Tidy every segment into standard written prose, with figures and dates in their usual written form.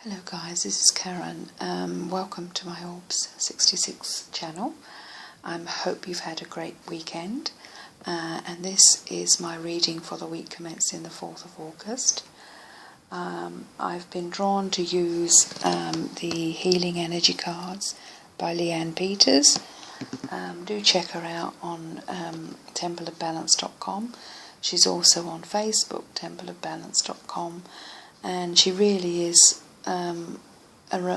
Hello guys, this is Karen. Welcome to my Orbs 66 channel. I hope you've had a great weekend, and this is my reading for the week commencing the 4th of August. I've been drawn to use the Healing Energy cards by Leanne Peters. Do check her out on templeofbalance.com. She's also on Facebook, templeofbalance.com, and she really is an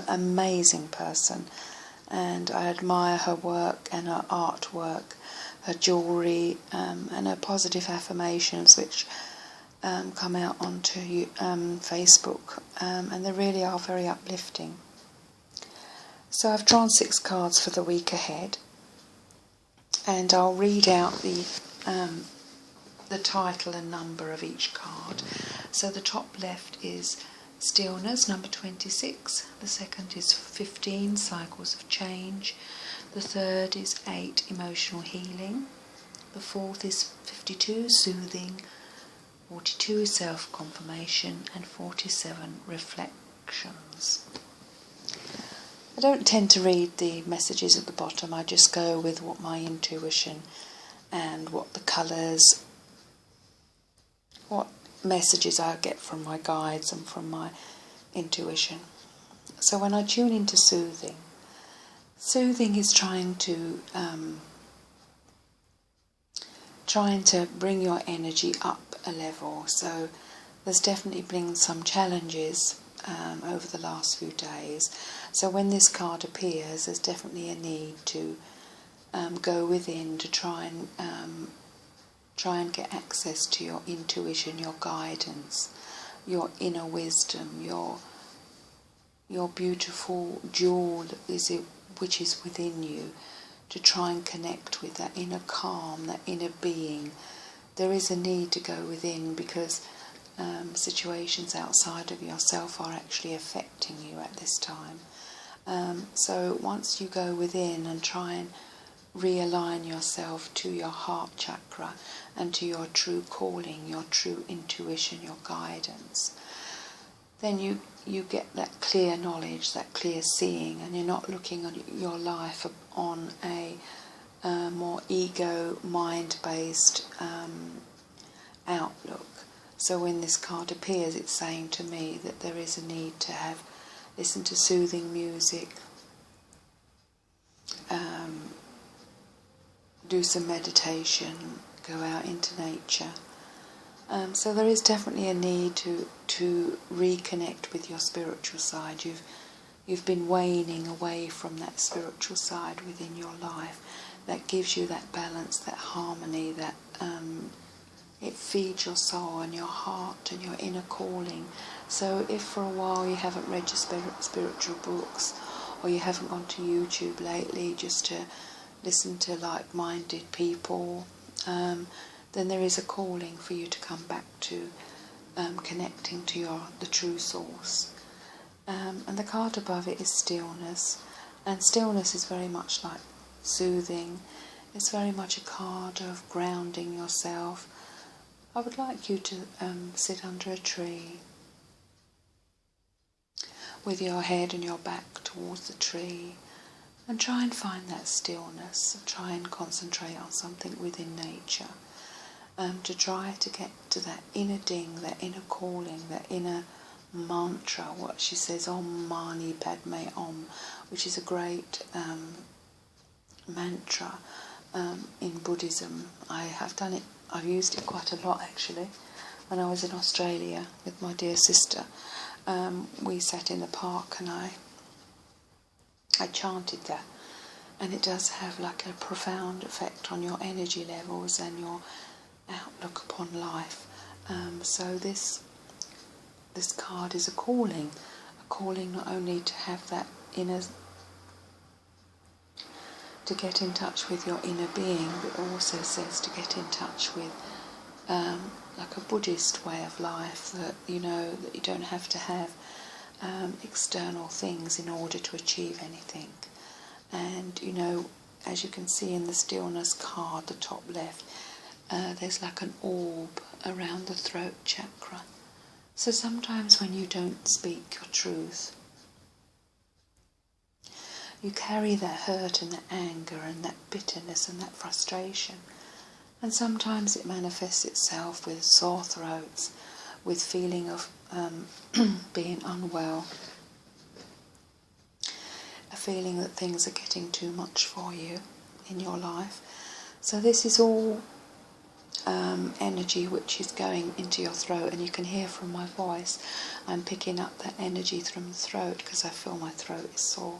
amazing person, and I admire her work and her artwork, her jewellery, and her positive affirmations which come out onto Facebook, and they really are very uplifting. So I've drawn 6 cards for the week ahead, and I'll read out the title and number of each card. So the top left is Stillness, number 26. The second is 15, Cycles of Change. The third is 8, Emotional Healing. The fourth is 52, Soothing. 42 is Self-Confirmation. And 47, Reflections. I don't tend to read the messages at the bottom. I just go with what my intuition and what the colours, what messages I get from my guides and from my intuition. So when I tune into soothing is trying to bring your energy up a level. So there's definitely been some challenges over the last few days. So when this card appears, there's definitely a need to go within to try and get access to your intuition, your guidance, your inner wisdom, your beautiful jewel which is within you, to try and connect with that inner calm, that inner being. There is a need to go within because situations outside of yourself are actually affecting you at this time. So once you go within and try and realign yourself to your heart chakra and to your true calling, your true intuition, your guidance, then you get that clear knowledge, that clear seeing, and you're not looking at your life on a more ego, mind-based outlook. So when this card appears, it's saying to me that there is a need to listen to soothing music, do some meditation, go out into nature. So there is definitely a need to reconnect with your spiritual side. You've been waning away from that spiritual side within your life that gives you that balance, that harmony, that it feeds your soul and your heart and your inner calling. So if for a while you haven't read your spiritual books, or you haven't gone to YouTube lately just to listen to like-minded people, then there is a calling for you to come back to connecting to the true source. And the card above it is Stillness, and stillness is very much like soothing. It's very much a card of grounding yourself. I would like you to sit under a tree with your head and your back towards the tree, and try and find that stillness. Try and concentrate on something within nature, to try to get to that inner ding, that inner calling, that inner mantra, what she says, Om Mani Padme Om, which is a great mantra in Buddhism. I've used it quite a lot actually. When I was in Australia with my dear sister, we sat in the park and I chanted that, and it does have like a profound effect on your energy levels and your outlook upon life. So this card is a calling not only to have that inner, to get in touch with your inner being, but also says to get in touch with like a Buddhist way of life, that you don't have to have external things in order to achieve anything. And as you can see in the Stillness card, the top left, there's like an orb around the throat chakra. So sometimes when you don't speak your truth, you carry that hurt and that anger and that bitterness and that frustration. And sometimes it manifests itself with sore throats, with feeling of being unwell, a feeling that things are getting too much for you in your life. So this is all energy which is going into your throat, and you can hear from my voice I'm picking up that energy from the throat because I feel my throat is sore.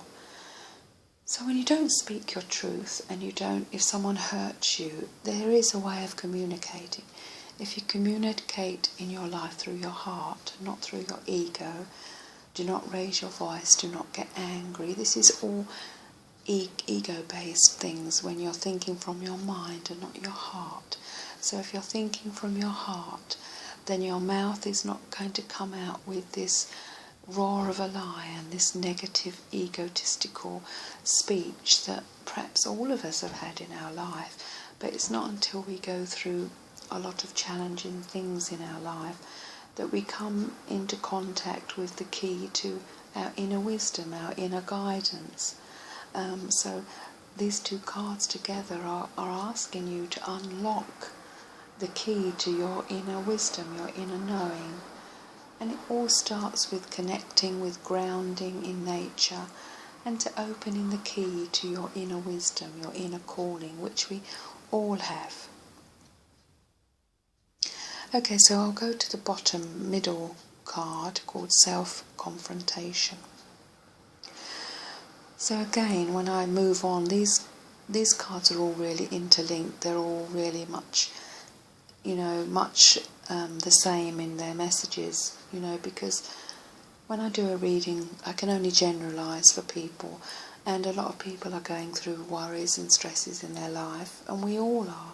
So when you don't speak your truth, and if someone hurts you, there is a way of communicating. If you communicate in your life through your heart, not through your ego, do not raise your voice, do not get angry. This is all ego-based things when you're thinking from your mind and not your heart. So if you're thinking from your heart, then your mouth is not going to come out with this roar of a lion, this negative egotistical speech that perhaps all of us have had in our life. But it's not until we go through a lot of challenging things in our life that we come into contact with the key to our inner wisdom, our inner guidance. So these two cards together are asking you to unlock the key to your inner wisdom, your inner knowing. And it all starts with connecting, with grounding in nature, and to opening the key to your inner wisdom, your inner calling, which we all have. Okay, so I'll go to the bottom middle card called Self-Confrontation. So again, when I move on, these cards are all really interlinked. They're all really much the same in their messages, because when I do a reading, I can only generalise for people, and a lot of people are going through worries and stresses in their life, and we all are.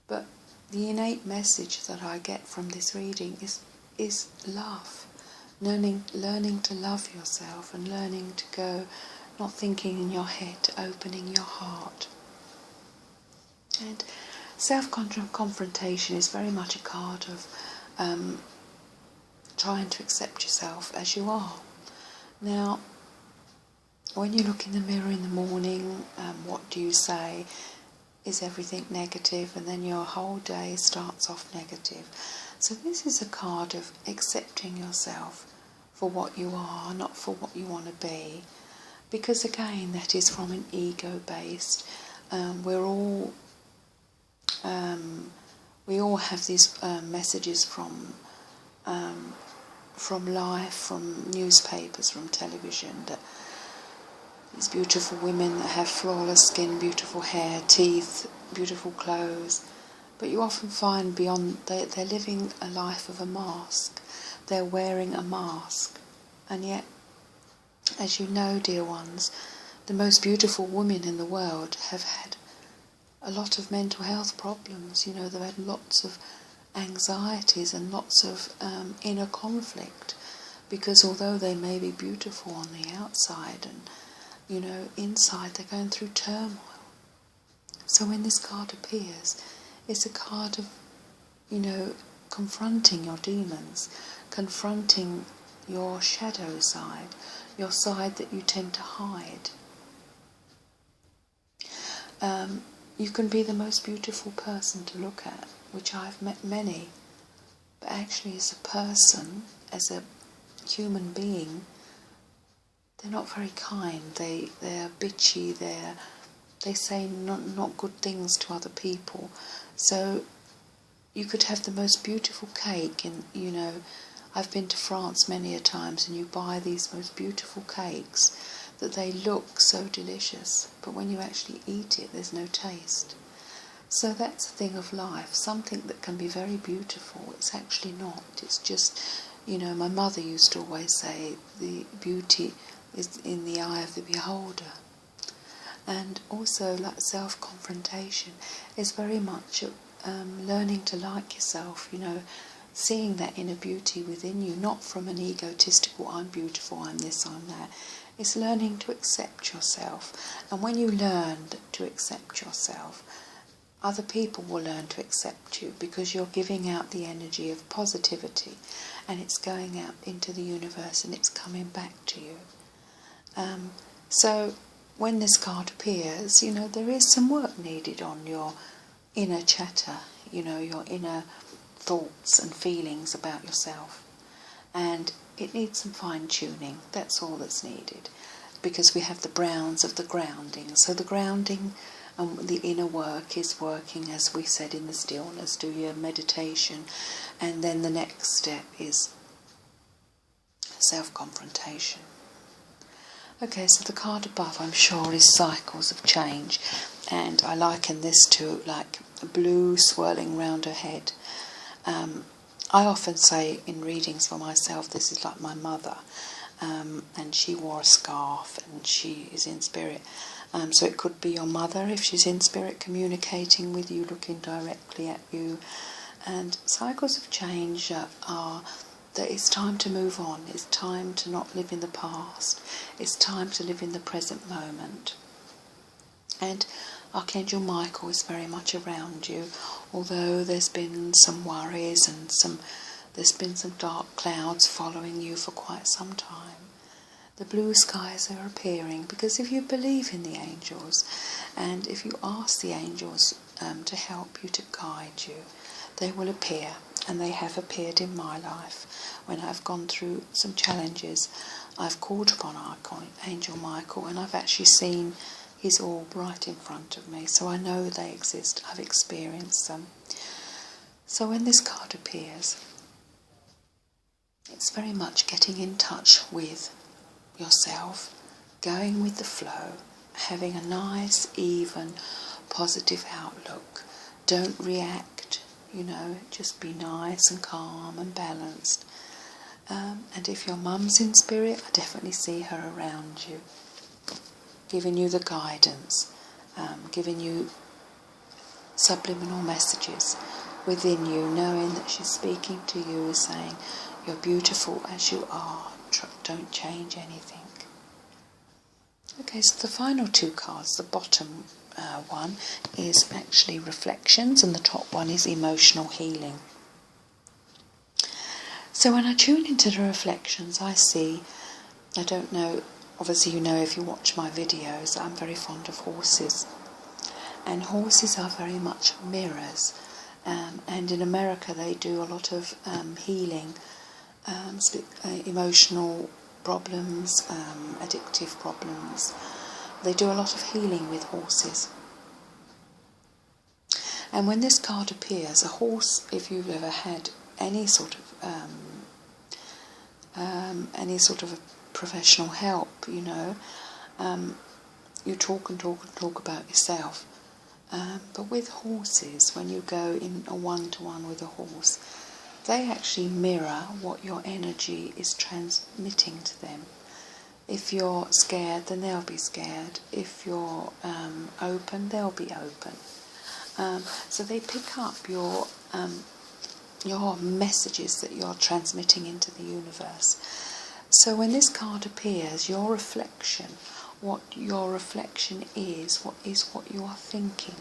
But the innate message that I get from this reading is love, learning to love yourself, and learning to go, not thinking in your head, opening your heart. And self-confrontation is very much a card of trying to accept yourself as you are. Now, when you look in the mirror in the morning, what do you say? Is everything negative? And then your whole day starts off negative. So this is a card of accepting yourself for what you are, not for what you want to be. Because again, that is from an ego-based. We all have these messages from life, from newspapers, from television, that these beautiful women that have flawless skin, beautiful hair, teeth, beautiful clothes, but you often find beyond, they're living a life of a mask. They're wearing a mask, and yet, as you know, dear ones, the most beautiful women in the world have had a lot of mental health problems. They've had lots of anxieties and lots of inner conflict, because although they may be beautiful on the outside, and inside they're going through turmoil. So when this card appears, it's a card of confronting your demons, confronting your shadow side, your side that you tend to hide. You can be the most beautiful person to look at, which I've met many, but actually as a person, as a human being, they're not very kind. They're bitchy. They say not good things to other people. So you could have the most beautiful cake, and I've been to France many a times, and you buy these most beautiful cakes that they look so delicious, but when you actually eat it, there's no taste. So that's the thing of life. Something that can be very beautiful, it's actually not. It's just, my mother used to always say, the beauty is in the eye of the beholder. And also, like self-confrontation is very much learning to like yourself, seeing that inner beauty within you, not from an egotistical, I'm beautiful, I'm this, I'm that. It's learning to accept yourself. And when you learn to accept yourself, other people will learn to accept you, because you're giving out the energy of positivity, and it's going out into the universe and it's coming back to you. So when this card appears, there is some work needed on your inner chatter, your inner thoughts and feelings about yourself. And it needs some fine-tuning. That's all that's needed, because we have the browns of the grounding. So the grounding and the inner work is working, as we said, in the stillness. Do your meditation, and then the next step is self-confrontation. Okay, so the card above, I'm sure, is cycles of change, and I liken this to like a blue swirling round her head. I often say in readings for myself, this is like my mother, and she wore a scarf and she is in spirit. So it could be your mother if she's in spirit, communicating with you, looking directly at you. And cycles of change are that it's time to move on. It's time to not live in the past. It's time to live in the present moment. And Archangel Michael is very much around you, although there's been some worries and there's been some dark clouds following you for quite some time. The blue skies are appearing, because if you believe in the angels, and if you ask the angels to help you, to guide you, they will appear, and they have appeared in my life. When I've gone through some challenges, I've called upon Archangel Michael, and I've actually seen his orb right in front of me, so I know they exist. I've experienced them. So when this card appears, it's very much getting in touch with yourself, going with the flow, having a nice, even, positive outlook. Don't react, just be nice and calm and balanced. And if your mum's in spirit, I definitely see her around you, giving you the guidance, giving you subliminal messages within you, knowing that she's speaking to you, saying, you're beautiful as you are, don't change anything. Okay, so the final two cards, the bottom one is actually reflections, and the top one is emotional healing. So when I tune into the reflections, I don't know, obviously if you watch my videos, I'm very fond of horses. And horses are very much mirrors. And in America they do a lot of healing, emotional problems, addictive problems. They do a lot of healing with horses. And when this card appears, a horse, if you've ever had any sort of a professional help, you talk and talk and talk about yourself. But with horses, when you go in a one-to-one with a horse, they actually mirror what your energy is transmitting to them. If you're scared, then they'll be scared. If you're open, they'll be open. So they pick up your messages that you're transmitting into the universe. So when this card appears, your reflection, what your reflection is what you are thinking.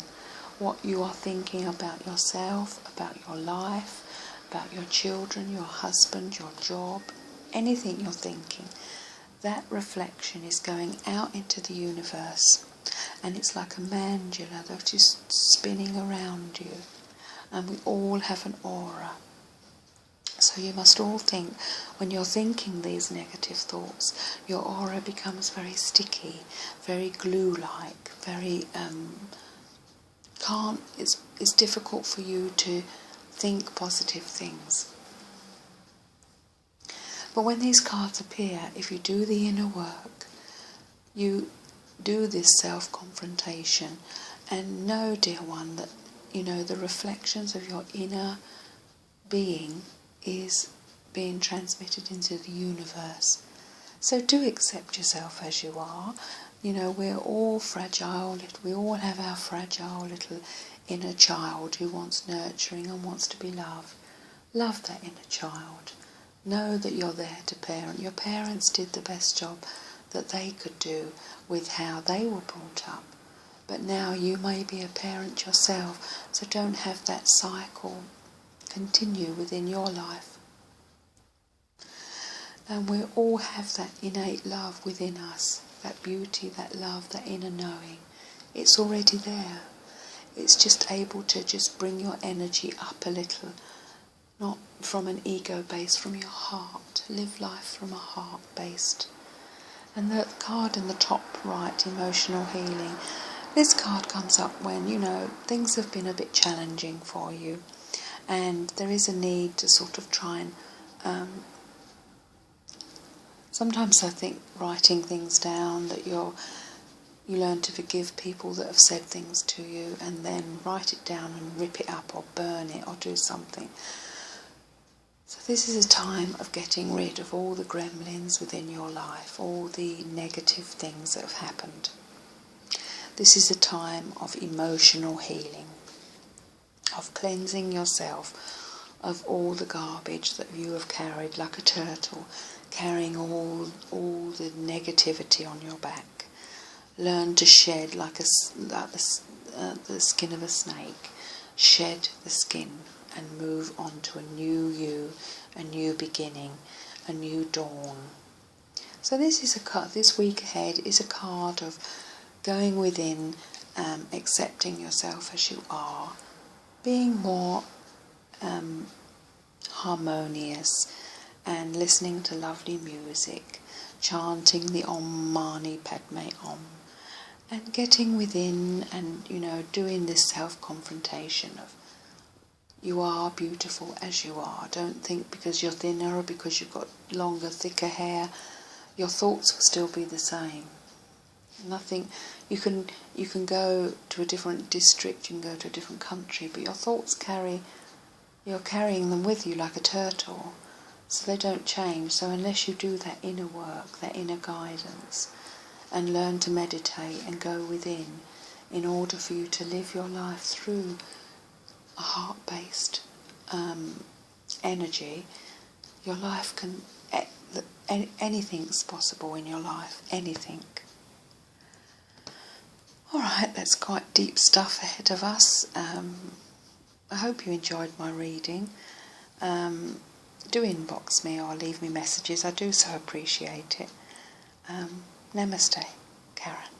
What you are thinking about yourself, about your life, about your children, your husband, your job, anything you're thinking. That reflection is going out into the universe, and it's like a mandala that is spinning around you, and we all have an aura. So you must all think, when you're thinking these negative thoughts, your aura becomes very sticky, very glue-like, very it's difficult for you to think positive things. But when these cards appear, if you do the inner work, you do this self-confrontation, and know, dear one, that the reflections of your inner being is being transmitted into the universe. So do accept yourself as you are. We're all fragile. We all have our fragile little inner child who wants nurturing and wants to be loved. Love that inner child. Know that you're there to parent. Your parents did the best job that they could do with how they were brought up. but now you may be a parent yourself, so don't have that cycle continue within your life. And we all have that innate love within us, that beauty, that love, that inner knowing. It's already there. It's just able to just bring your energy up a little, not from an ego base, from your heart. Live life from a heart based. And the card in the top right, emotional healing, this card comes up when, things have been a bit challenging for you, and there is a need to sort of try and sometimes I think writing things down, that you learn to forgive people that have said things to you, and then write it down and rip it up or burn it or do something. So this is a time of getting rid of all the gremlins within your life, all the negative things that have happened. This is a time of emotional healing, of cleansing yourself of all the garbage that you have carried like a turtle, carrying all the negativity on your back. Learn to shed like the skin of a snake. Shed the skin and move on to a new you, a new beginning, a new dawn. So this week ahead is a card of going within, accepting yourself as you are, being more harmonious, and listening to lovely music, chanting the Om Mani Padme Om, and getting within and, doing this self-confrontation of you are beautiful as you are. Don't think because you're thinner or because you've got longer, thicker hair, your thoughts will still be the same. Nothing. You can go to a different district, you can go to a different country, but your thoughts you're carrying them with you like a turtle, so they don't change. So unless you do that inner work, that inner guidance, and learn to meditate and go within, in order for you to live your life through a heart-based energy, your life can, anything's possible in your life, anything. Alright, that's quite deep stuff ahead of us. I hope you enjoyed my reading. Do inbox me or leave me messages, I do so appreciate it. Namaste, Karen.